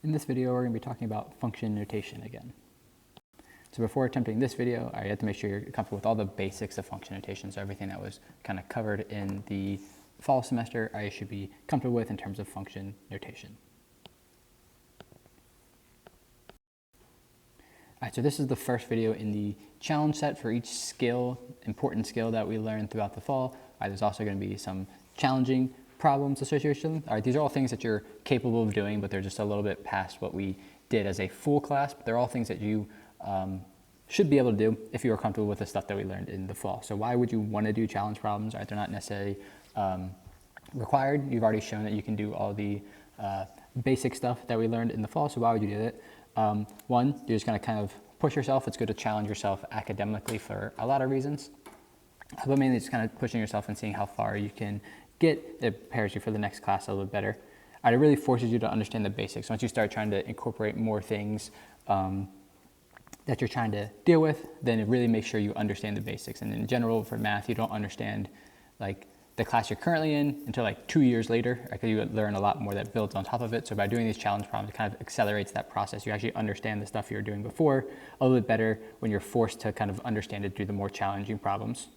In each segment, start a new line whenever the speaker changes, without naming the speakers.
In this video, we're going to be talking about function notation again. So before attempting this video, you have to make sure you're comfortable with all the basics of function notation. So everything that was kind of covered in the fall semester, I should be comfortable with in terms of function notation. All right, so this is the first video in the challenge set for each skill, important skill that we learned throughout the fall. There's also going to be some challenging problems associated with them. All right, these are all things that you're capable of doing, but they're just a little bit past what we did as a full class. But they're all things that you should be able to do if you are comfortable with the stuff that we learned in the fall. So why would you want to do challenge problems? All right, they're not necessarily required. You've already shown that you can do all the basic stuff that we learned in the fall. So why would you do that? One, you're just going to kind of push yourself. It's good to challenge yourself academically for a lot of reasons. But mainly just kind of pushing yourself and seeing how far you can get. It prepares you for the next class a little bit better. It really forces you to understand the basics. Once you start trying to incorporate more things that you're trying to deal with, then it really makes sure you understand the basics. And in general, for math, you don't understand like the class you're currently in until like 2 years later, because you learn a lot more that builds on top of it. So by doing these challenge problems, it kind of accelerates that process. You actually understand the stuff you were doing before a little bit better when you're forced to kind of understand it through the more challenging problems.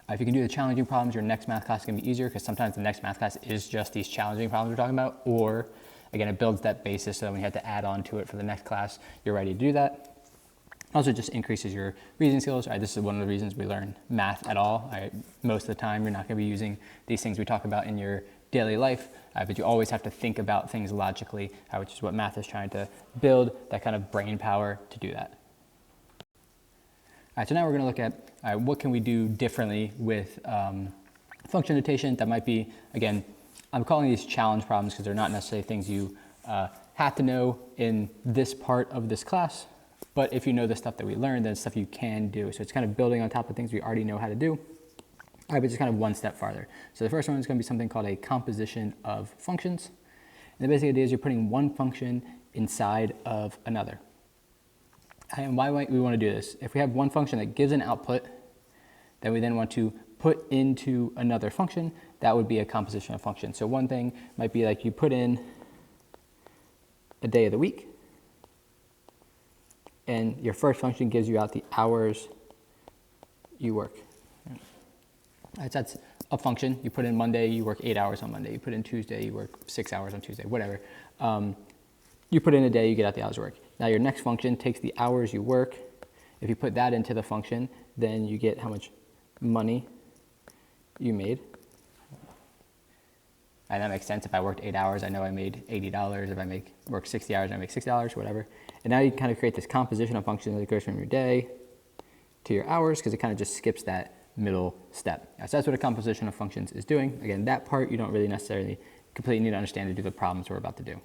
If you can do the challenging problems, your next math class is going to be easier, because sometimes the next math class is just these challenging problems we're talking about, or again, it builds that basis so that when you have to add on to it for the next class, you're ready to do that. Also, just increases your reasoning skills. This is one of the reasons we learn math at all. Most of the time, you're not going to be using these things we talk about in your daily life, but you always have to think about things logically, which is what math is trying to build, that kind of brain power to do that. All right, so now we're going to look at what can we do differently with function notation that might be, again, I'm calling these challenge problems because they're not necessarily things you have to know in this part of this class, but if you know the stuff that we learned, then it's stuff you can do. So it's kind of building on top of things we already know how to do, but just kind of one step farther. So the first one is going to be something called a composition of functions. And the basic idea is you're putting one function inside of another. And why might we want to do this? If we have one function that gives an output that we then want to put into another function, that would be a composition of functions. So one thing might be like you put in a day of the week, and your first function gives you out the hours you work. Right, so that's a function. You put in Monday, you work 8 hours on Monday. You put in Tuesday, you work 6 hours on Tuesday, whatever. You put in a day, you get out the hours of work. Now your next function takes the hours you work. If you put that into the function, then you get how much money you made. And that makes sense. If I worked 8 hours, I know I made $80. If I work 60 hours, I make $6, whatever. And now you kind of create this composition of functions that goes from your day to your hours, because it kind of just skips that middle step. So that's what a composition of functions is doing. Again, that part you don't really necessarily completely need to understand to do the problems we're about to do.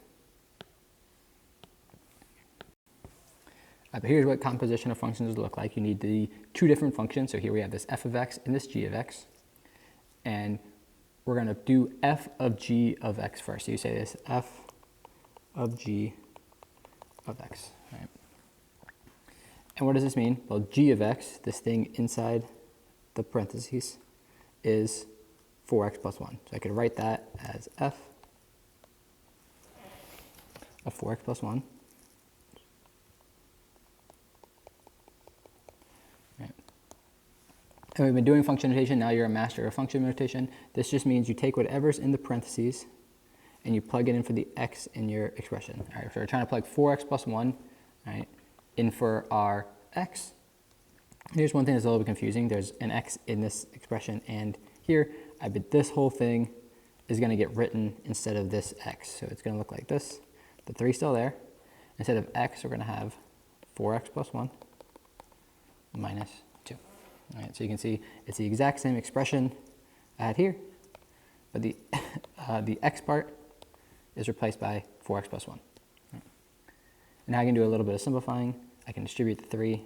But here's what composition of functions look like. You need the two different functions. So here we have this f of x and this g of x. And we're going to do f of g of x first. So you say this f of g of x. Right? And what does this mean? Well, g of x, this thing inside the parentheses, is 4x plus 1. So I could write that as f of 4x plus 1. And we've been doing function notation. Now you're a master of function notation. This just means you take whatever's in the parentheses and you plug it in for the x in your expression. All right, so we're trying to plug 4x plus 1, right, in for our x. Here's one thing that's a little bit confusing. There's an x in this expression and here, but this whole thing is going to get written instead of this x. So it's going to look like this. The 3 is still there. Instead of x, we're going to have 4x plus 1 minus 2. All right, so you can see it's the exact same expression I had here, but the x part is replaced by 4x plus 1. Right. And now I can do a little bit of simplifying. I can distribute the 3.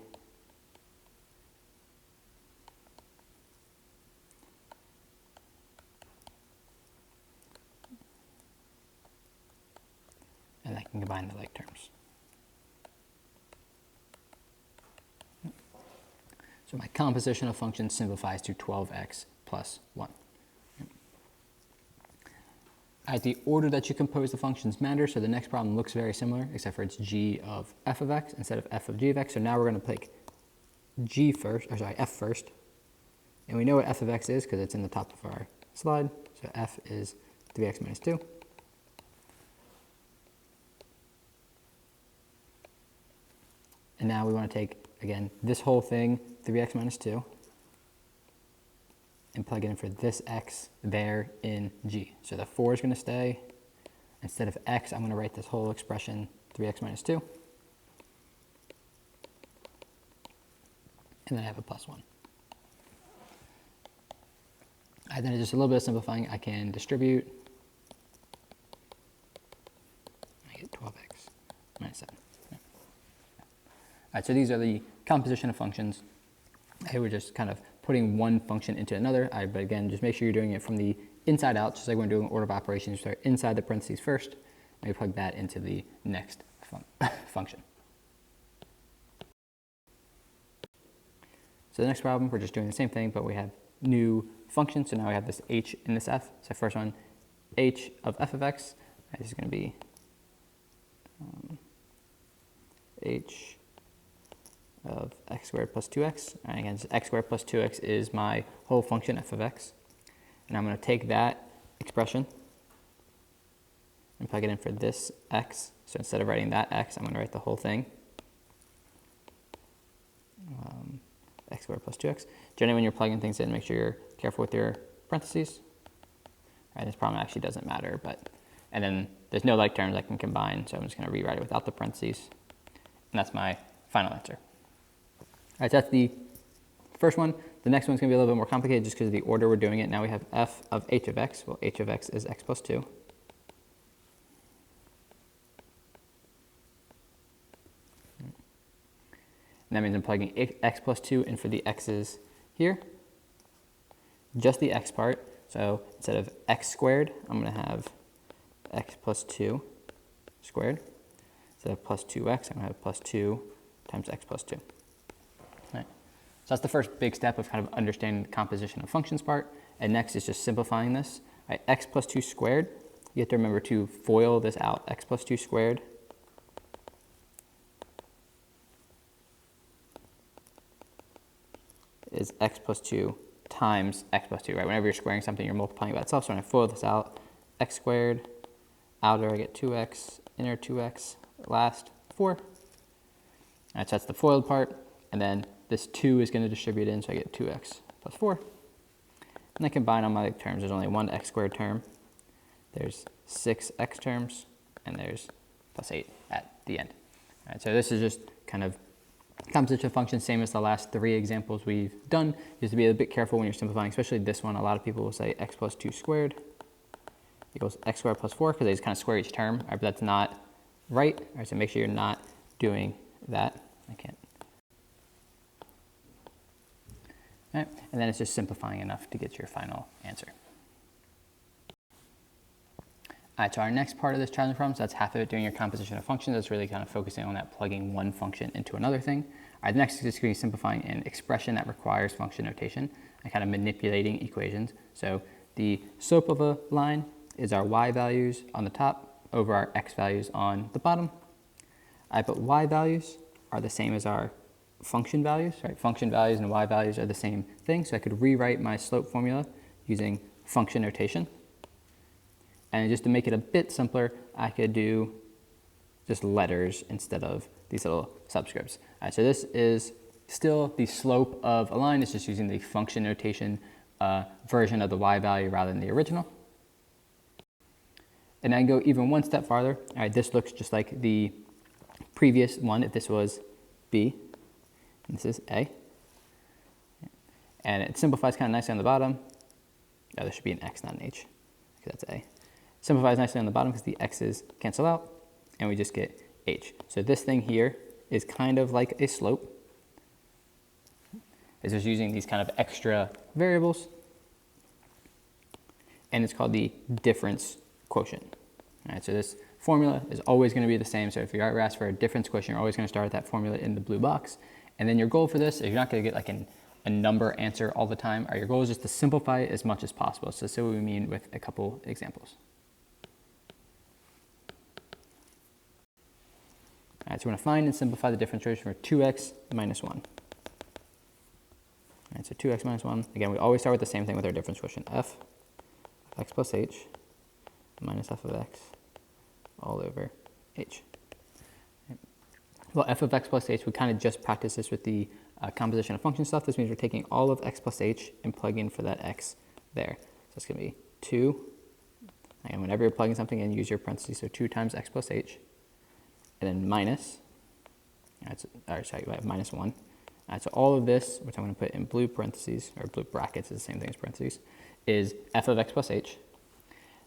And I can combine the like terms. So my composition of functions simplifies to 12x plus 1. The order that you compose the functions matter, so the next problem looks very similar, except for it's g of f of x instead of f of g of x. So now we're going to pick f first. And we know what f of x is because it's in the top of our slide. So f is 3x minus 2. And now we want to take, again, this whole thing, 3x minus 2, and plug it in for this x there in g. So the 4 is going to stay. Instead of x, I'm going to write this whole expression 3x minus 2. And then I have a plus 1. Then just a little bit of simplifying, I can distribute. I get 12x minus 7. Yeah. All right, so these are the composition of functions. We're just kind of putting one function into another. But again, just make sure you're doing it from the inside out, just like when we're doing order of operations. You start inside the parentheses first, and you plug that into the next function. So the next problem, we're just doing the same thing, but we have new function. So now we have this h and this f. So first one, h of f of x, this is going to be h of x squared plus 2x. And again, x squared plus 2x is my whole function f of x. And I'm going to take that expression and plug it in for this x. So instead of writing that x, I'm going to write the whole thing. X squared plus 2x. Generally, when you're plugging things in, make sure you're careful with your parentheses. This problem actually doesn't matter, and then there's no like terms I can combine, so I'm just going to rewrite it without the parentheses. And that's my final answer. All right, so that's the first one. The next one's going to be a little bit more complicated just because of the order we're doing it. Now we have f of h of x. Well, h of x is x plus 2. And that means I'm plugging x plus 2 in for the x's here. Just the x part. So instead of x squared, I'm going to have x plus 2 squared. Instead of plus 2x, I'm going to have plus 2 times x plus 2. Right. So that's the first big step of kind of understanding the composition of functions part. And next is just simplifying this. Right, x plus 2 squared, you have to remember to FOIL this out. X plus 2 squared is x plus 2 times x plus 2, right? Whenever you're squaring something, you're multiplying by itself. So when I FOIL this out, x squared, outer I get 2x, inner 2x, last 4. All right, so that's the FOILed part. And then this 2 is going to distribute in, so I get 2x plus 4. And I combine all my terms. There's only one x squared term. There's 6 x terms, and there's plus 8 at the end. All right, so this is just kind of composition of functions, same as the last 3 examples we've done. You have to be a bit careful when you're simplifying, especially this one. A lot of people will say x plus 2 squared equals x squared plus 4 because they just kind of square each term, right? But that's not right. All right, so make sure you're not doing that. I can't. All right, and then it's just simplifying enough to get your final answer. All right, so our next part of this challenge problem, so that's half of it doing your composition of functions. That's really kind of focusing on that plugging one function into another thing. All right, the next is just going to be simplifying an expression that requires function notation and kind of manipulating equations. So the slope of a line is our y values on the top over our x values on the bottom. All right, but y values are the same as our function values, right? Function values and y values are the same thing. So I could rewrite my slope formula using function notation. And just to make it a bit simpler, I could do just letters instead of these little subscripts. All right, so this is still the slope of a line. It's just using the function notation version of the y value rather than the original. And I go even one step farther. All right, this looks just like the previous one if this was b, and this is a. And it simplifies kind of nicely on the bottom. Oh, there should be an x, not an h, because that's a. Simplifies nicely on the bottom because the x's cancel out, and we just get h. So this thing here is kind of like a slope. It's just using these kind of extra variables, and it's called the difference quotient. All right, so this formula is always going to be the same. So if you're asked for a difference quotient, you're always going to start with that formula in the blue box. And then your goal for this is you're not going to get like a number answer all the time. Your goal is just to simplify it as much as possible. So this is what we mean with a couple examples. right, so we're going to find and simplify the difference equation for 2x minus 1. All right, so 2x minus 1. Again, we always start with the same thing with our difference equation. F of x plus h minus f of x all over h. Well, f of x plus h, we kind of just practiced this with the composition of function stuff. This means we're taking all of x plus h and plugging for that x there. So it's going to be 2. And whenever you're plugging something in, use your parentheses. So 2 times x plus h. And then minus. Sorry, we have minus 1. So all of this, which I'm going to put in blue parentheses, or blue brackets, is the same thing as parentheses, is f of x plus h.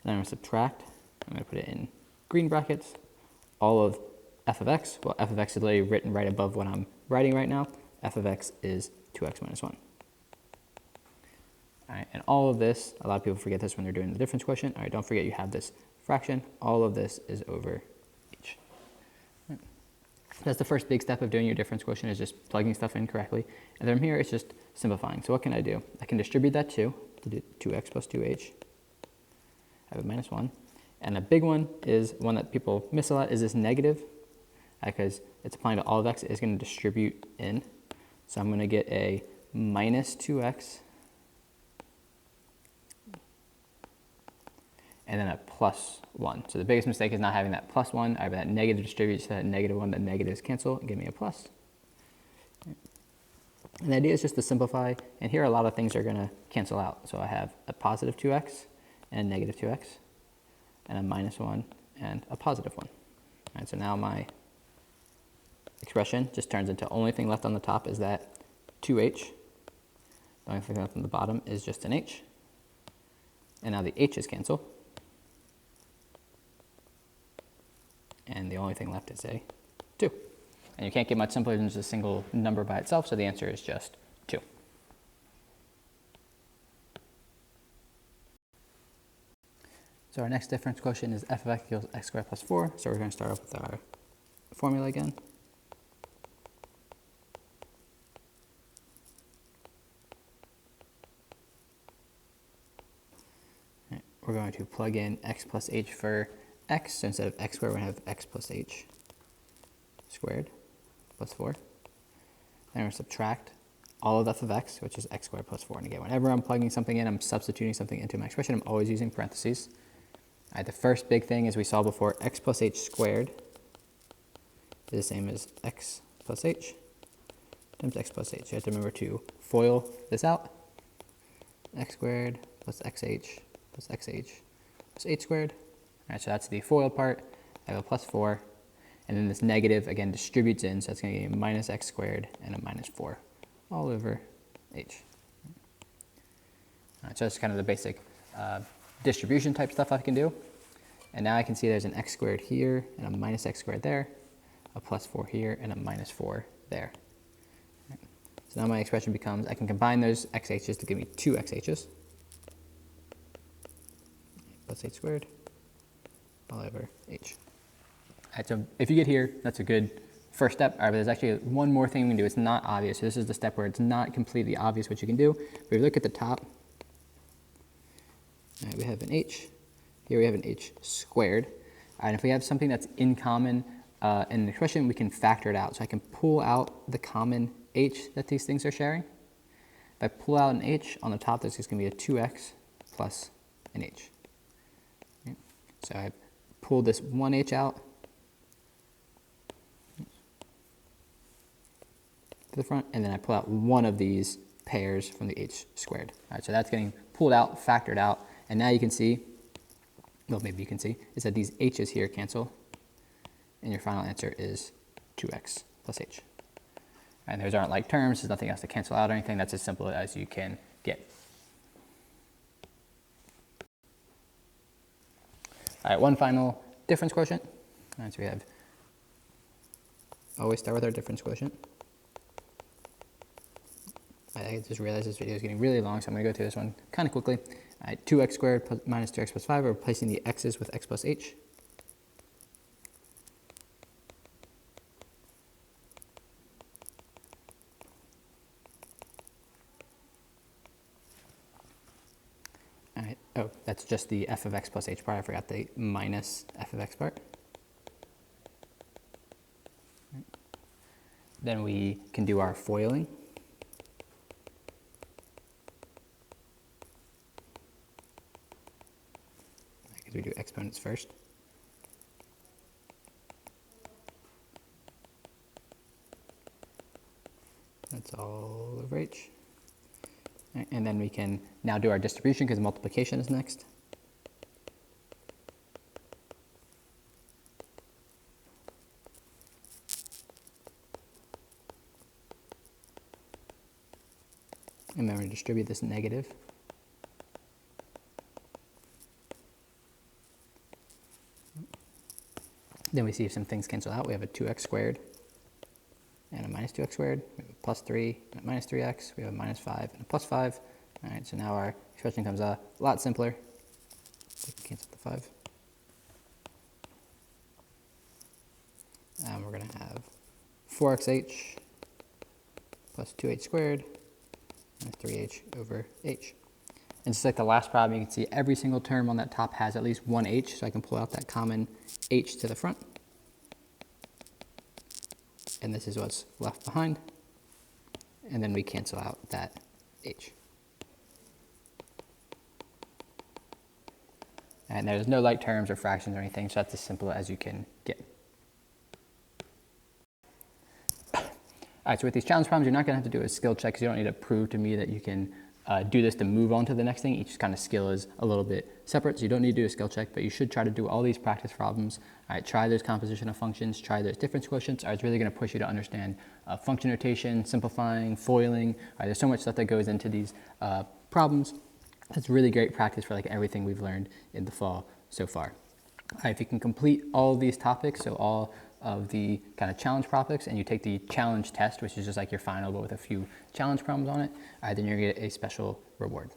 And I'm going to subtract. I'm going to put it in green brackets. All of f of x. Well, f of x is literally written right above what I'm writing right now. F of x is 2x minus 1. All right, and all of this, a lot of people forget this when they're doing the difference quotient. All right, don't forget you have this fraction. All of this is over h. Right. That's the first big step of doing your difference quotient, is just plugging stuff in correctly. And then from here, it's just simplifying. So what can I do? I can distribute that 2 to do 2x plus 2h. I have a minus 1. And a big one is one that people miss a lot, is this negative, because it's applying to all of x. It's going to distribute in. So I'm going to get a minus 2x and then a plus 1. So the biggest mistake is not having that plus 1. I have that negative distributes to that negative 1. The negatives cancel and give me a plus. And the idea is just to simplify. And here a lot of things are going to cancel out. So I have a positive 2x and a negative 2x and a minus 1 and a positive 1. All right, so now my expression just turns into only thing left on the top is that 2h. The only thing left on the bottom is just an h. And now the h's cancel. And the only thing left is a 2. And you can't get much simpler than just a single number by itself, so the answer is just 2. So our next difference quotient is f of x equals x squared plus 4. So we're going to start off with our formula again. We're going to plug in x plus h for x. So instead of x squared, we're going to have x plus h squared plus 4. Then we're going to subtract all of f of x, which is x squared plus 4. And again, whenever I'm plugging something in, I'm substituting something into my expression. I'm always using parentheses. All right, the first big thing, as we saw before, x plus h squared is the same as x plus h times x plus h. You have to remember to FOIL this out. X squared plus xh plus xh plus h squared. All right, so that's the FOIL part. I have a plus 4. And then this negative, again, distributes in. So that's going to give me minus x squared and a minus 4 all over h. All right, so that's kind of the basic distribution type stuff I can do. And now I can see there's an x squared here and a minus x squared there, a plus 4 here and a minus 4 there. Right. So now my expression becomes, I can combine those xh's to give me 2 xh's. Plus h squared all over h. All right, so if you get here, that's a good first step. All right, but there's actually one more thing we can do. It's not obvious. So this is the step where it's not completely obvious what you can do. But if you look at the top, all right, we have an h. Here we have an h squared. All right, if we have something that's in common in the expression, we can factor it out. So I can pull out the common h that these things are sharing. If I pull out an h on the top, there's just going to be a 2x plus an h. Right? So I pull this one h out to the front, and then I pull out one of these pairs from the h squared. All right, so that's getting pulled out, factored out, and now you can see, well, maybe you can see, is that these h's here cancel, and your final answer is 2x plus h. And those aren't like terms, there's nothing else to cancel out or anything. That's as simple as you can get. All right, one final difference quotient. All right, so we have, always start with our difference quotient. I just realized this video is getting really long, so I'm going to go through this one kind of quickly. All right, 2x squared plus minus 2x plus 5, we're replacing the x's with x plus h. All right, oh, that's just the f of x plus h part. I forgot the minus f of x part. Then we can do our foiling. Because we do exponents first. That's all over h. And then we can now do our distribution because multiplication is next. And then we're going to distribute this negative. Then we see if some things cancel out. We have a 2x squared and a minus 2x squared. We have a plus 3 and a minus 3x. We have a minus 5 and a plus 5. All right, so now our expression comes a lot simpler. We can cancel the 5. And we're going to have 4xh plus 2h squared minus 3h over h. And just like the last problem, you can see every single term on that top has at least one h, so I can pull out that common h to the front. And this is what's left behind. And then we cancel out that h. And there's no like terms or fractions or anything, so that's as simple as you can get. All right, so with these challenge problems, you're not going to have to do a skill check because you don't need to prove to me that you can do this to move on to the next thing. Each kind of skill is a little bit separate, so you don't need to do a skill check, but you should try to do all these practice problems. All right, try those composition of functions, try those difference quotients. All right, it's really going to push you to understand function notation, simplifying, foiling. All right, there's so much stuff that goes into these problems. It's really great practice for like everything we've learned in the fall so far. All right, if you can complete all of these topics, so all of the kind of challenge topics, and you take the challenge test, which is just like your final but with a few challenge problems on it, then you're gonna get a special reward.